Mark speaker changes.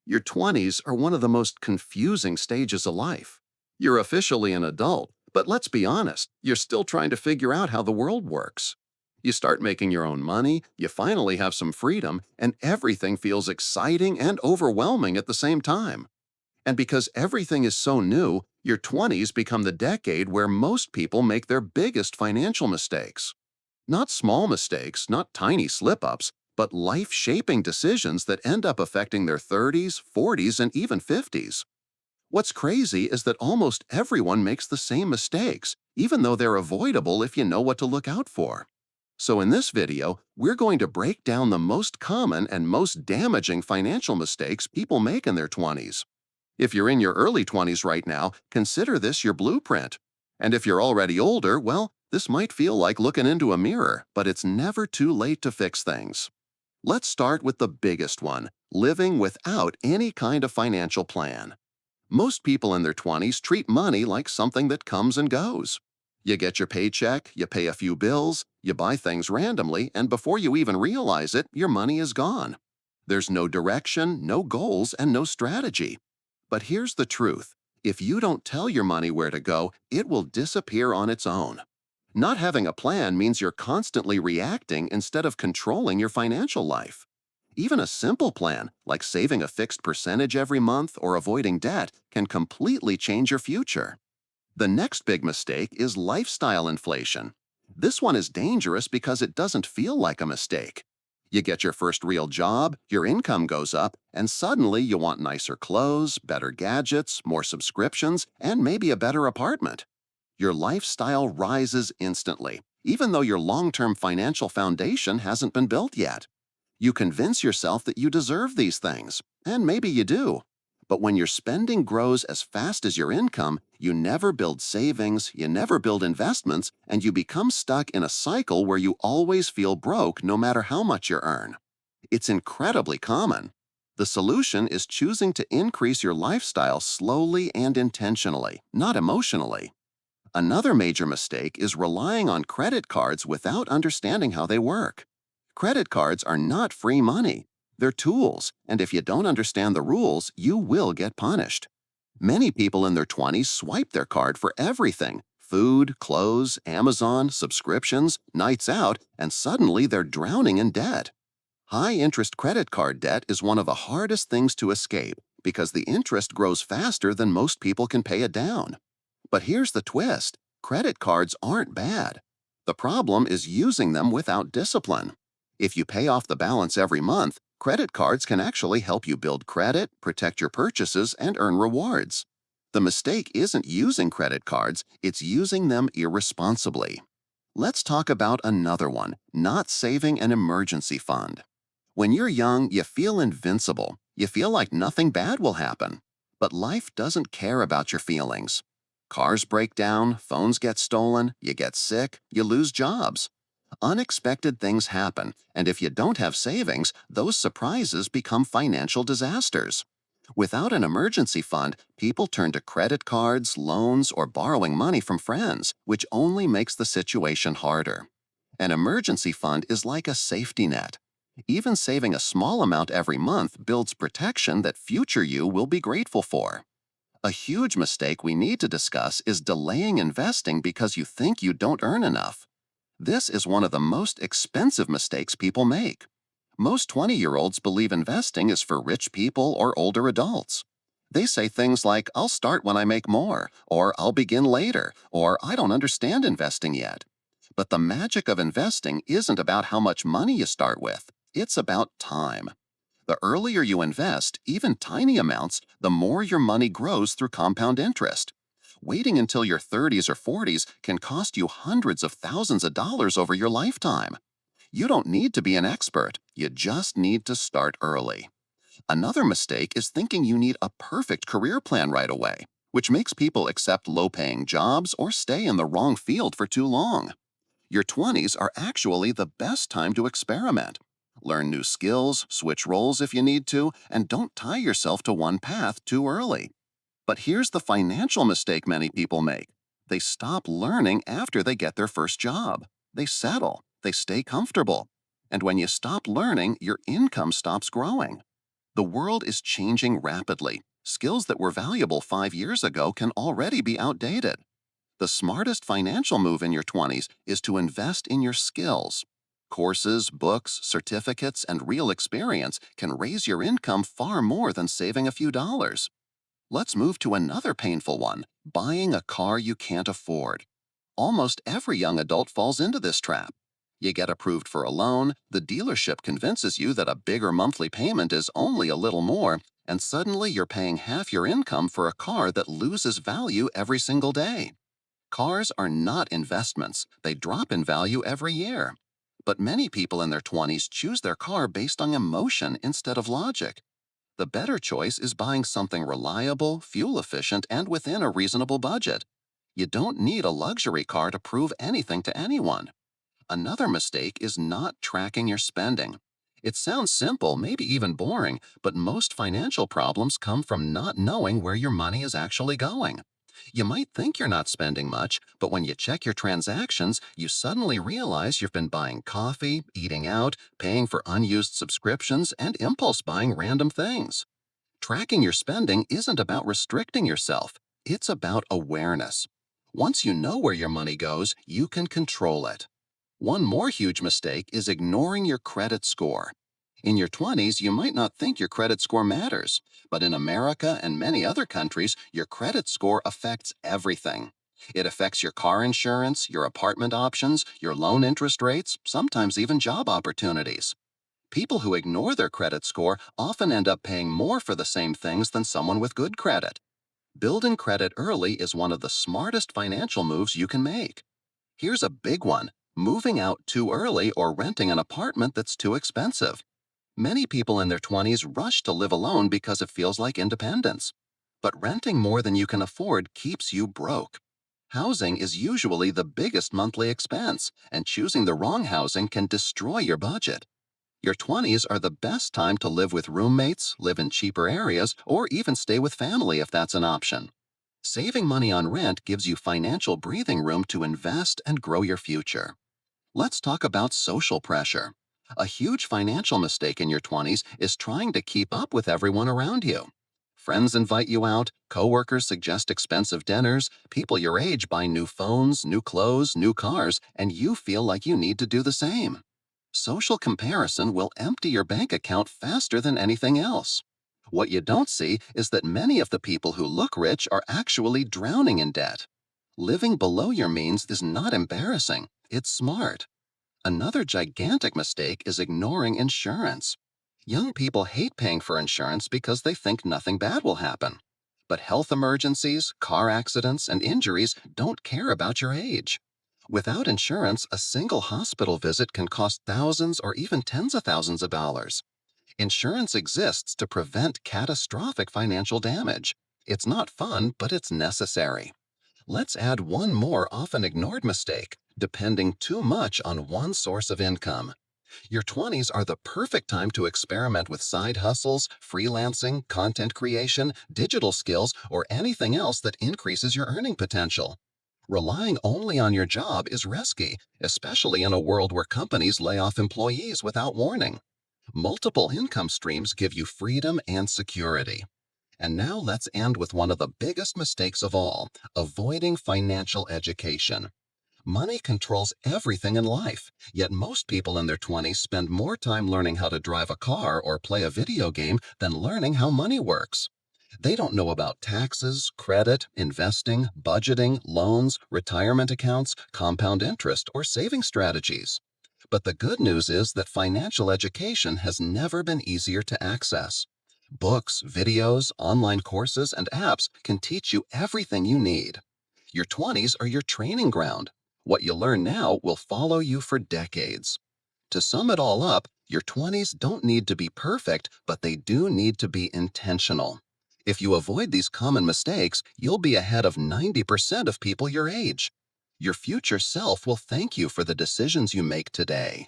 Speaker 1: Your 20s are one of the most confusing stages of life. You're officially an adult, but let's be honest, you're still trying to figure out how the world works. You start making your own money, you finally have some freedom, and everything feels exciting and overwhelming at the same time. And because everything is so new, your 20s become the decade where most people make their biggest financial mistakes. Not small mistakes, not tiny slip-ups, but life-shaping decisions that end up affecting their 30s, 40s, and even 50s. What's crazy is that almost everyone makes the same mistakes, even though they're avoidable if you know what to look out for. So in this video, we're going to break down the most common and most damaging financial mistakes people make in their 20s. If you're in your early 20s right now, consider this your blueprint. And if you're already older, well, this might feel like looking into a mirror, but it's never too late to fix things. Let's start with the biggest one, living without any kind of financial plan. Most people in their 20s treat money like something that comes and goes. You get your paycheck, you pay a few bills, you buy things randomly, and before you even realize it, your money is gone. There's no direction, no goals, and no strategy. But here's the truth. If you don't tell your money where to go, it will disappear on its own. Not having a plan means you're constantly reacting instead of controlling your financial life. Even a simple plan, like saving a fixed percentage every month or avoiding debt, can completely change your future. The next big mistake is lifestyle inflation. This one is dangerous because it doesn't feel like a mistake. You get your first real job, your income goes up, and suddenly you want nicer clothes, better gadgets, more subscriptions, and maybe a better apartment. Your lifestyle rises instantly, even though your long-term financial foundation hasn't been built yet. You convince yourself that you deserve these things, and maybe you do. But when your spending grows as fast as your income, you never build savings, you never build investments, and you become stuck in a cycle where you always feel broke no matter how much you earn. It's incredibly common. The solution is choosing to increase your lifestyle slowly and intentionally, not emotionally. Another major mistake is relying on credit cards without understanding how they work. Credit cards are not free money. They're tools, and if you don't understand the rules, you will get punished. Many people in their 20s swipe their card for everything: food, clothes, Amazon, subscriptions, nights out, and suddenly they're drowning in debt. High-interest credit card debt is one of the hardest things to escape because the interest grows faster than most people can pay it down. But here's the twist. Credit cards aren't bad. The problem is using them without discipline. If you pay off the balance every month, credit cards can actually help you build credit, protect your purchases, and earn rewards. The mistake isn't using credit cards, it's using them irresponsibly. Let's talk about another one, not saving an emergency fund. When you're young, you feel invincible. You feel like nothing bad will happen. But life doesn't care about your feelings. Cars break down, phones get stolen, you get sick, you lose jobs. Unexpected things happen, and if you don't have savings, those surprises become financial disasters. Without an emergency fund, people turn to credit cards, loans, or borrowing money from friends, which only makes the situation harder. An emergency fund is like a safety net. Even saving a small amount every month builds protection that future you will be grateful for. A huge mistake we need to discuss is delaying investing because you think you don't earn enough. This is one of the most expensive mistakes people make. Most 20-year-olds believe investing is for rich people or older adults. They say things like, "I'll start when I make more," or "I'll begin later," or "I don't understand investing yet." But the magic of investing isn't about how much money you start with. It's about time. The earlier you invest, even tiny amounts, the more your money grows through compound interest. Waiting until your 30s or 40s can cost you hundreds of thousands of dollars over your lifetime. You don't need to be an expert, you just need to start early. Another mistake is thinking you need a perfect career plan right away, which makes people accept low-paying jobs or stay in the wrong field for too long. Your 20s are actually the best time to experiment. Learn new skills, switch roles if you need to, and don't tie yourself to one path too early. But here's the financial mistake many people make. They stop learning after they get their first job. They settle, they stay comfortable. And when you stop learning, your income stops growing. The world is changing rapidly. Skills that were valuable 5 years ago can already be outdated. The smartest financial move in your 20s is to invest in your skills. Courses, books, certificates, and real experience can raise your income far more than saving a few dollars. Let's move to another painful one: buying a car you can't afford. Almost every young adult falls into this trap. You get approved for a loan, the dealership convinces you that a bigger monthly payment is only a little more, and suddenly you're paying half your income for a car that loses value every single day. Cars are not investments, they drop in value every year. But many people in their 20s choose their car based on emotion instead of logic. The better choice is buying something reliable, fuel efficient, and within a reasonable budget. You don't need a luxury car to prove anything to anyone. Another mistake is not tracking your spending. It sounds simple, maybe even boring, but most financial problems come from not knowing where your money is actually going. You might think you're not spending much, but when you check your transactions, you suddenly realize you've been buying coffee, eating out, paying for unused subscriptions, and impulse buying random things. Tracking your spending isn't about restricting yourself, it's about awareness. Once you know where your money goes, you can control it. One more huge mistake is ignoring your credit score. In your 20s, you might not think your credit score matters, but in America and many other countries, your credit score affects everything. It affects your car insurance, your apartment options, your loan interest rates, sometimes even job opportunities. People who ignore their credit score often end up paying more for the same things than someone with good credit. Building credit early is one of the smartest financial moves you can make. Here's a big one: moving out too early or renting an apartment that's too expensive. Many people in their 20s rush to live alone because it feels like independence. But renting more than you can afford keeps you broke. Housing is usually the biggest monthly expense, and choosing the wrong housing can destroy your budget. Your 20s are the best time to live with roommates, live in cheaper areas, or even stay with family if that's an option. Saving money on rent gives you financial breathing room to invest and grow your future. Let's talk about social pressure. A huge financial mistake in your 20s is trying to keep up with everyone around you. Friends invite you out, coworkers suggest expensive dinners, people your age buy new phones, new clothes, new cars, and you feel like you need to do the same. Social comparison will empty your bank account faster than anything else. What you don't see is that many of the people who look rich are actually drowning in debt. Living below your means is not embarrassing, it's smart. Another gigantic mistake is ignoring insurance. Young people hate paying for insurance because they think nothing bad will happen. But health emergencies, car accidents, and injuries don't care about your age. Without insurance, a single hospital visit can cost thousands or even tens of thousands of dollars. Insurance exists to prevent catastrophic financial damage. It's not fun, but it's necessary. Let's add one more often ignored mistake: depending too much on one source of income. Your 20s are the perfect time to experiment with side hustles, freelancing, content creation, digital skills, or anything else that increases your earning potential. Relying only on your job is risky, especially in a world where companies lay off employees without warning. Multiple income streams give you freedom and security. And now let's end with one of the biggest mistakes of all: avoiding financial education. Money controls everything in life, yet most people in their 20s spend more time learning how to drive a car or play a video game than learning how money works. They don't know about taxes, credit, investing, budgeting, loans, retirement accounts, compound interest, or saving strategies. But the good news is that financial education has never been easier to access. Books, videos, online courses, and apps can teach you everything you need. Your 20s are your training ground. What you learn now will follow you for decades. To sum it all up, your 20s don't need to be perfect, but they do need to be intentional. If you avoid these common mistakes, you'll be ahead of 90% of people your age. Your future self will thank you for the decisions you make today.